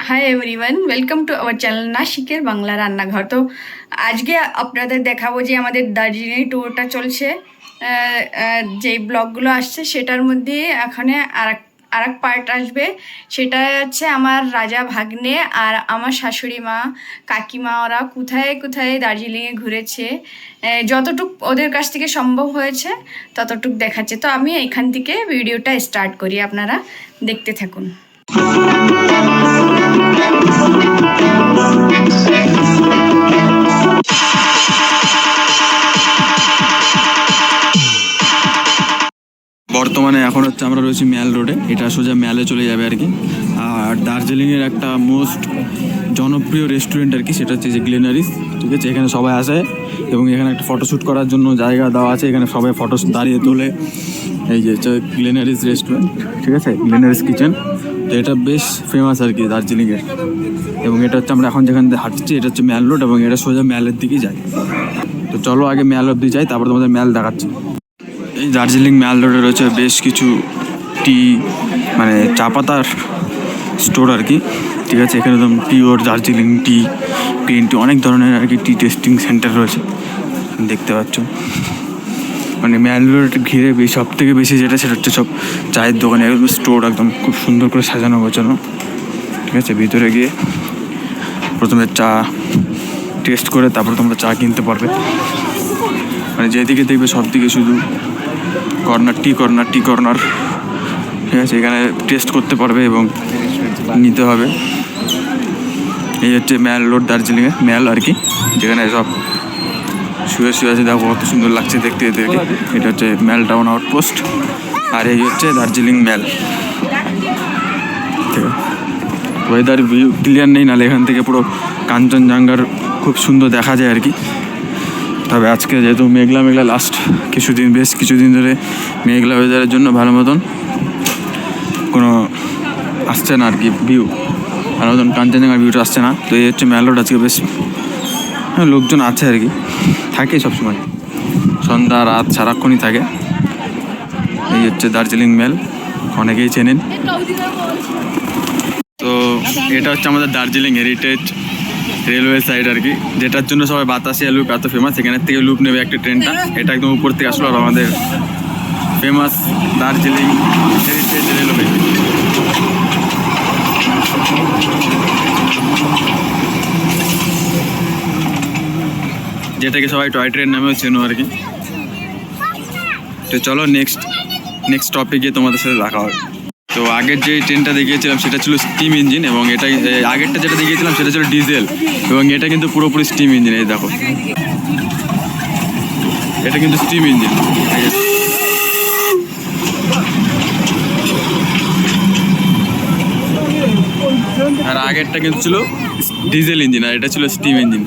High everyone, welcome to our channel নাসিকের বাংলা রান্নাঘর। তো আজকে আপনাদের দেখাবো যে আমাদের দার্জিলিং ট্যুরটা চলছে। যেই ব্লগগুলো আসছে সেটার মধ্যে এখানে আর এক পার্ট আসবে। সেটা হচ্ছে আমার রাজা ভাগ্নে আর আমার শাশুড়ি মা, কাকিমা ওরা কোথায় কোথায় দার্জিলিংয়ে ঘুরেছে, যতটুক ওদের কাছ থেকে সম্ভব হয়েছে ততটুক দেখাচ্ছে। তো আমি এখান থেকে ভিডিওটা স্টার্ট করি, আপনারা দেখতে থাকুন। বর্তমানে এখন হচ্ছে আমরা রয়েছি ম্যাল রোডে। এটা সোজা ম্যালে চলে যাবে আর কি। আর দার্জিলিংয়ের একটা মোস্ট জনপ্রিয় রেস্টুরেন্ট আর কি, সেটা হচ্ছে যে গ্লেনারিস। ঠিক আছে, এখানে সবাই আসে এবং এখানে একটা ফটোশ্যুট করার জন্য জায়গা দেওয়া আছে। এখানে সবাই ফটো দাঁড়িয়ে তোলে। এই যে গ্লেনারিস রেস্টুরেন্ট, ঠিক আছে, গ্লেনারিস কিচেন। তো এটা বেশ ফেমাস আর কি দার্জিলিংয়ের। এবং এটা হচ্ছে আমরা এখন যেখান থেকে হাঁটছি, এটা হচ্ছে ম্যাল রোড এবং এটা সোজা ম্যালের দিকেই যায়। তো চলো আগে ম্যাল অব্দি যাই, তারপর তোমাদের ম্যাল দেখাচ্ছি। এই দার্জিলিং ম্যাল রোডে রয়েছে বেশ কিছু টি মানে চা পাতার স্টোর আর কি। ঠিক আছে, এখানে একদম পিওর দার্জিলিং টি, গ্রিন টি, অনেক ধরনের আর কি টি টেস্টিং সেন্টার রয়েছে, দেখতে পাচ্ছ। মানে ম্যাল রোড ঘিরে সব থেকে বেশি যেটা, সেটা হচ্ছে সব চায়ের দোকানে একদম স্টোর, একদম খুব সুন্দর করে সাজানো গোছানো। ঠিক আছে, ভিতরে গিয়ে প্রথমে চা টেস্ট করে তারপর তোমরা চা কিনতে পারবে। মানে যেদিকে দেখবে সব দিকে শুধু কর্নার, টি কর্নার। ঠিক আছে, এখানে টেস্ট করতে পারবে এবং নিতে হবে। এই হচ্ছে ম্যাল রোড, দার্জিলিংয়ে ম্যাল আর কি, যেখানে সব শুয়ে শুয়ে আছে। দেখো কত সুন্দর লাগছে দেখতে এদেরকে। এটা হচ্ছে ম্যাল টাউন আউটপোস্ট, আর এই হচ্ছে দার্জিলিং ম্যাল। ঠিক আছে, ওয়েদার ভিউ ক্লিয়ার নেই, নাহলে এখান থেকে পুরো কাঞ্চনজঙ্ঘার খুব সুন্দর দেখা যায় আর কি। তবে আজকে যেহেতু মেঘলা মেঘলা, লাস্ট বেশ কিছুদিন ধরে মেঘলা ওয়েদারের জন্য ভালো মতন কোনো আসছে না আর কি ভিউ, ভালো মতন কাঞ্চনজঙ্ঘার ভিউটা আসছে না। তো এই হচ্ছে ম্যাল রোড। আজকে বেশ লোকজন আছে আর কি, থাকে সবসময়, সন্ধ্যা রাত সারাক্ষণই থাকে। এই হচ্ছে দার্জিলিং ম্যাল, অনেকেই চেনেন। তো এটা হচ্ছে আমাদের দার্জিলিং হেরিটেজ রেলওয়ে সাইড আর কি, যেটার জন্য সবাই বাতাসিয়া লুপ এত ফেমাস। এখানের থেকে লুপ নেবে একটা ট্রেনটা, এটা একদম উপর থেকে আসলো। আর আমাদের ফেমাস দার্জিলিং হেরিটেজ রেলওয়ে, যেটাকে সবাই টয় ট্রেন নামেও চেনো আর কি। তো চলো নেক্সট টপিকে তোমাদের সাথে দেখা হবে। তো আগের যে ট্রেনটা দেখিয়েছিলাম সেটা ছিল স্টিম ইঞ্জিন, এবং এটা আগেরটা যেটা দেখিয়েছিলাম সেটা ছিল ডিজেল, এবং এটা কিন্তু পুরোপুরি স্টিম ইঞ্জিন। এই দেখো, এটা কিন্তু স্টিম ইঞ্জিন। আর আগেরটা কিন্তু ছিল ডিজেল ইঞ্জিন, আর এটা ছিল স্টিম ইঞ্জিন।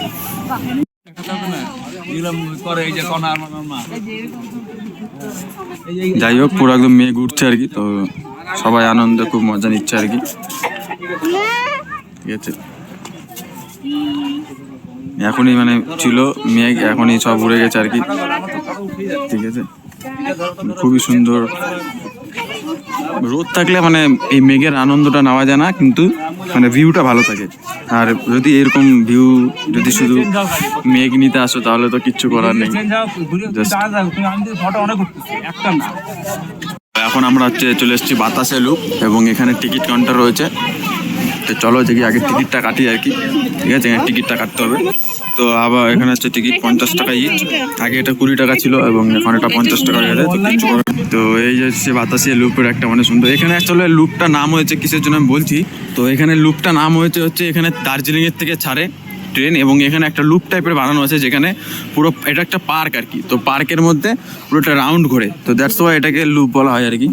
যাই হোক, পুরো একদম মেঘ উঠছে আর কি। তো সবাই আনন্দে খুব মজা নিচ্ছে আর কি। ঠিক আছে, এখনই মানে ছিল মেঘ, এখনই সব উড়ে গেছে আর কি। ঠিক আছে, খুবই সুন্দর। রোদ থাকলে মানে এই মেঘের আনন্দটা নেওয়া যায় না, কিন্তু মানে ভিউটা ভালো থাকে। আর যদি এরকম ভিউ যদি শুধু মেঘ নিতে আসো তাহলে তো কিচ্ছু করার নেই। এখন আমরা হচ্ছে চলে এসেছি বাতাসে লুপ, এবং এখানে টিকিট কাউন্টার রয়েছে। তো চলো দেখি আগে টিকিটটা কাটি আর কি। ঠিক আছে, এখানে টিকিটটা কাটতে হবে। তো আবার এখানে হচ্ছে টিকিট 50 টাকা ইচ। আগে এটা 20 টাকা ছিল এবং এখন এটা 50 টাকা হয়ে গেছে। তো এই হচ্ছে বাতাসিয়া লুপের একটা মানে সুন্দর। এখানে আসলে লুপটা নাম হয়েছে কিসের জন্য আমি বলছি। তো এখানে লুপটা নাম হচ্ছে এখানে দার্জিলিংয়ের থেকে ছাড়ে ট্রেন, এবং এখানে একটা লুপ টাইপের বানানো আছে, যেখানে পুরো এটা একটা পার্ক আর কি। তো পার্কের মধ্যে পুরোটা রাউন্ড ঘোরে, তো দ্যাটস ওয়াই এটাকে লুপ বলা হয় আর কি।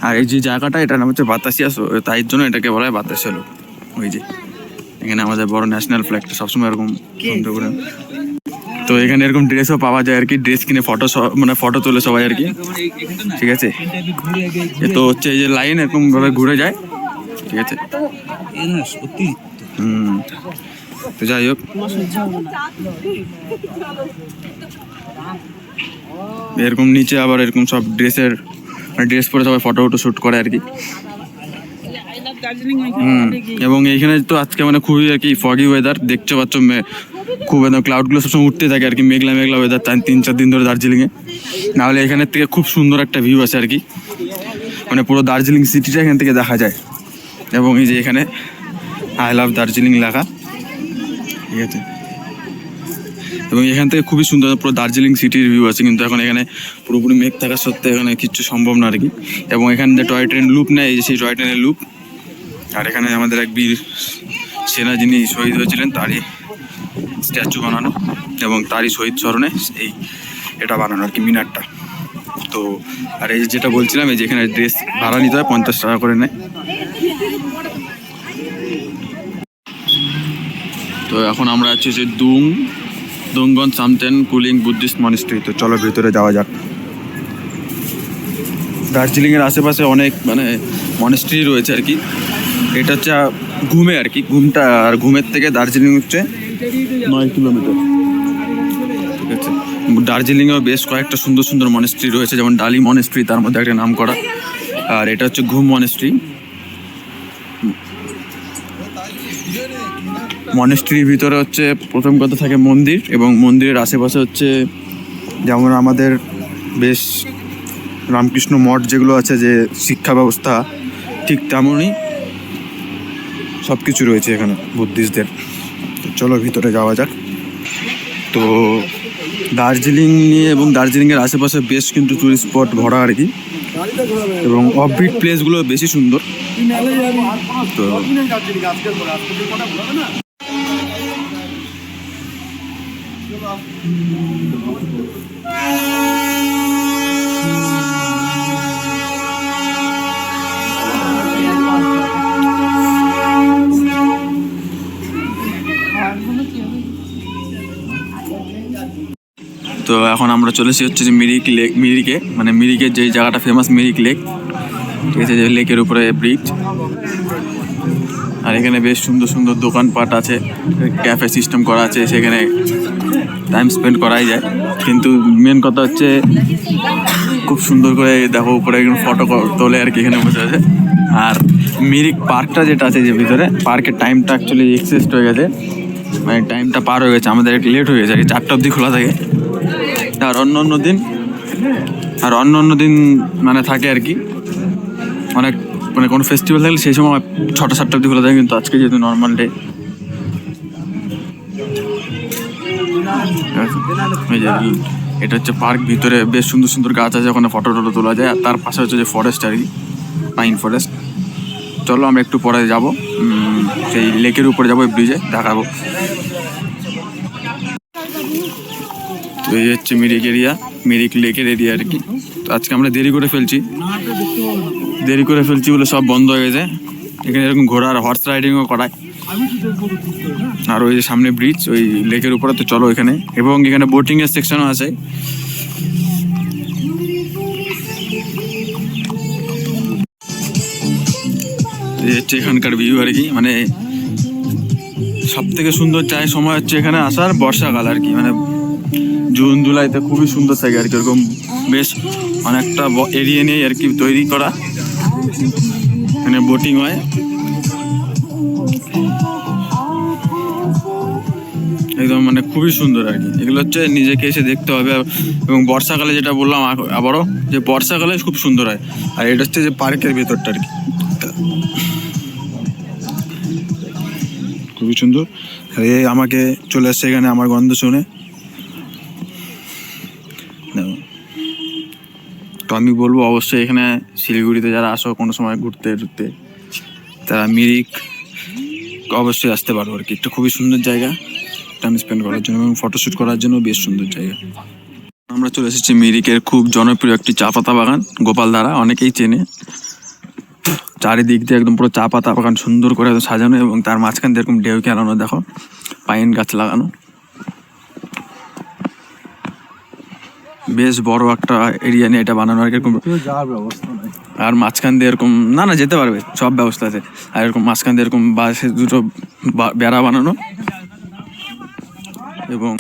আর এই যে জায়গাটা, এটার নাম হচ্ছে বাতাসিয়া, তাই জন্য এটাকে বলা হয় বাতাসিয়া লুপ। ওই যে এখানে আমাদের বড় ন্যাশনাল ফ্ল্যাগটা সবসময় এরকম সুন্দর করে। তো এখানে এরকম ড্রেসও পাওয়া যায় আর কি, ড্রেস কিনে ফটো তোলে সবাই আর কি। ঠিক আছে, তো হচ্ছে এই যে লাইন এরকম ভাবে ঘুরে যায়। ঠিক আছে, তো যাই হোক, এরকম নিচে আবার এরকম সব ড্রেস পরে সবাই ফটো শ্যুট করে আর কি। এবং এইখানে তো আজকে মানে খুবই আর কি ফগি ওয়েদার, দেখতে পাচ্ছ খুব একদম ক্লাউডগুলো সবসময় উঠতে থাকে আর কি, মেঘলা মেঘলা ওয়েদার 3-4 দিন ধরে দার্জিলিংয়ে। নাহলে এখানের থেকে খুব সুন্দর একটা ভিউ আছে আর কি, মানে পুরো দার্জিলিং সিটিটা এখান থেকে দেখা যায়। এবং এই যে এখানে আই লাভ দার্জিলিং লেখা, ঠিক আছে। এবং এখান থেকে খুবই সুন্দর পুরো দার্জিলিং সিটির ভিউ আছে, কিন্তু এখন এখানে পুরোপুরি মেঘ থাকা সত্ত্বেও এখানে কিচ্ছু সম্ভব না আর কি। এবং এখানে যে টয় ট্রেন লুপ নেয়, এই যে সেই টয় ট্রেনের লুপ। আর এখানে আমাদের এক বীর সেনা যিনি শহীদ হয়েছিলেন তারই স্ট্যাচু বানানো, এবং তারই শহীদ স্মরণে এই এটা বানানো আর কি, মিনারটা। তো আর এই যেটা বলছিলাম, এই যেখানে ড্রেস ভাড়া নিতে হয় 50 টাকা করে নেয়। তো এখন আমরা আছি যে দুংগন সামতেন কুলিং বুদ্ধিস্ট মনিস্ট্রি। তো চলো ভিতরে যাওয়া যাক। দার্জিলিংয়ের আশেপাশে অনেক মানে মনিস্ট্রি রয়েছে আর কি। এটা হচ্ছে ঘুমে আর কি, ঘুমটা, আর ঘুমের থেকে দার্জিলিং হচ্ছে 9 কিলোমিটার, ঠিক আছে। দার্জিলিংয়েও বেশ কয়েকটা সুন্দর সুন্দর মনিস্ট্রি রয়েছে, যেমন ডালি মনিস্ট্রি তার মধ্যে একটা নাম করা। আর এটা হচ্ছে ঘুম মনিস্ট্রি। মনিস্ট্রির ভিতরে হচ্ছে প্রথম কথা থাকে মন্দির, এবং মন্দিরের আশেপাশে হচ্ছে যেমন আমাদের বেশ রামকৃষ্ণ মঠ যেগুলো আছে, যে শিক্ষা ব্যবস্থা, ঠিক তেমনই সব কিছু রয়েছে এখানে বুদ্ধিস্টদের। তো চলো ভিতরে যাওয়া যাক। তো দার্জিলিং নিয়ে এবং দার্জিলিংয়ের আশেপাশে বেশ কিন্তু টুরিস্ট স্পট ভরা আর কি, এবং অফবিট প্লেসগুলো বেশি সুন্দর। তো তো এখন আমরা চলেছি হচ্ছে যে মিরিকে, মানে মিরিকের যে জায়গাটা ফেমাস মিরিক লেক, ঠিক আছে, যে লেকের উপরে ব্রিজ। আর এখানে বেশ সুন্দর সুন্দর দোকানপাট আছে, ক্যাফে সিস্টেম করা আছে, সেখানে টাইম স্পেন্ড করাই যায়। কিন্তু মেন কথা হচ্ছে খুব সুন্দর করে দেখো উপরে একদম ফটো তোলে আর কি এখানে বসে আছে। আর মিরিক পার্কটা যেটা আছে, যে ভিতরে পার্কের টাইমটা অ্যাকচুয়ালি এক্সেস্ট হয়ে গেছে, মানে টাইমটা পার হয়ে গেছে, আমাদের একটু লেট হয়ে গেছে আর কি। 4টা অবধি খোলা থাকে। আর অন্য অন্য দিন মানে থাকে আর কি, অনেক মানে কোনো ফেস্টিভ্যাল থাকলে সেই সময় 6টা-7টা অবধি খোলা থাকে, কিন্তু আজকে যেহেতু নর্মাল ডে। এটা হচ্ছে পার্ক, ভিতরে বেশ সুন্দর সুন্দর গাছ আছে, ওখানে ফটো টটো তোলা যায়। আর তার পাশে হচ্ছে যে ফরেস্ট আর কি, পাইন ফরেস্ট। চলো আমরা একটু পরে যাবো, সেই লেকের উপরে যাবো, ব্রিজে দেখাবো। তো এই হচ্ছে মিরিক লেকের এরিয়া আর কি। তো আজকে আমরা দেরি করে ফেলছি বলে সব বন্ধ হয়ে গেছে। এখানে এরকম ঘোড়া আর হর্স রাইডিংও করায়। আর ওই যে সামনে ব্রিজ, ওই লেকের উপরে। তো চলো এখানে, এবং এখানে বোটিংয়ের সেকশনও আছে। এই হচ্ছে এখানকার ভিউ আর কি, মানে সব থেকে সুন্দর সময় হচ্ছে এখানে আসার বর্ষাকাল আর কি, মানে জুন জুলাইতে খুবই সুন্দর থাকে আর কি। এরকম বেশ অনেকটা এরিয়া নিয়ে আর কি তৈরি করা, এখানে বোটিং হয়। একদম মানে খুবই সুন্দর আর কি। এগুলো হচ্ছে নিজেকে এসে দেখতে হবে। এবং বর্ষাকালে যেটা বললাম আবারও, যে বর্ষাকালে খুব সুন্দর হয়। আর এটা হচ্ছে যে পার্কের ভেতরটা আর কি, খুবই সুন্দর। আর এই আমাকে চলে আসছে এখানে আমার গন্ধ শুনে। তো আমি বলবো অবশ্যই এখানে শিলিগুড়িতে যারা আসো কোনো সময় ঘুরতে তারা মিরিক অবশ্যই আসতে পারো আর কি। একটা খুবই সুন্দর জায়গা টাইম স্পেন্ড করার জন্য, এবং ফটোশ্যুট করার জন্য বেশ সুন্দর জায়গা। আমরা চলে এসেছি মিরিকের খুব জনপ্রিয় একটি চা পাতা বাগান, গোপালধারা, অনেকেই চেনে। চারিদিক দিয়ে একদম পুরো চা পাতা বাগান সুন্দর করে সাজানো, এবং তার মাঝখান দিয়ে এরকম ঢেউ খেলানো, দেখো পাইন গাছ লাগানো। বেশ বড় একটা এরিয়া নিয়ে এটা বানানো আর কি। এরকম আর মাঝখান দিয়ে এরকম না যেতে পারবে, সব ব্যবস্থা আছে। আর এরকম মাঝখান দিয়ে এরকম বাসে দুটো বেড়া বানানো, এবং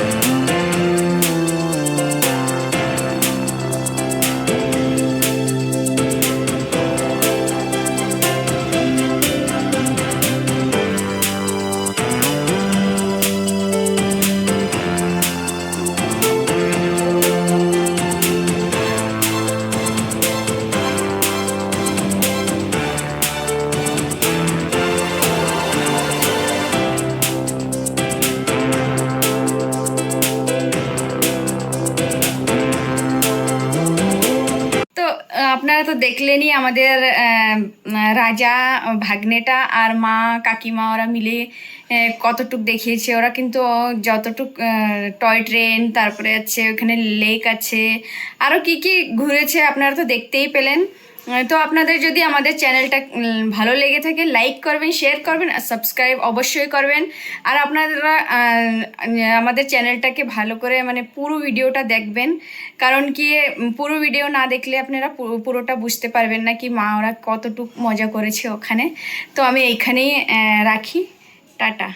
তো দেখলেনই আমাদের রাজা ভাগ্নেটা আর মা কাকিমা ওরা মিলে কতটুক দেখিয়েছে। ওরা কিন্তু যতটুক টয় ট্রেন, তারপরে আছে ওখানে লেক আছে, আরও কি কি ঘুরেছে আপনারা তো দেখতেই পেলেন। তো আপনাদের যদি আমাদের চ্যানেলটা ভালো লেগে থাকে, লাইক করবেন, শেয়ার করবেন আর সাবস্ক্রাইব অবশ্যই করবেন। আর আপনারা আমাদের চ্যানেলটাকে ভালো করে মানে পুরো ভিডিওটা দেখবেন, কারণ কি পুরো ভিডিও না দেখলে আপনারা পুরোটা বুঝতে পারবেন না কি মা ওরা কতটুক মজা করেছে ওখানে। তো আমি এইখানেই রাখি, টাটা।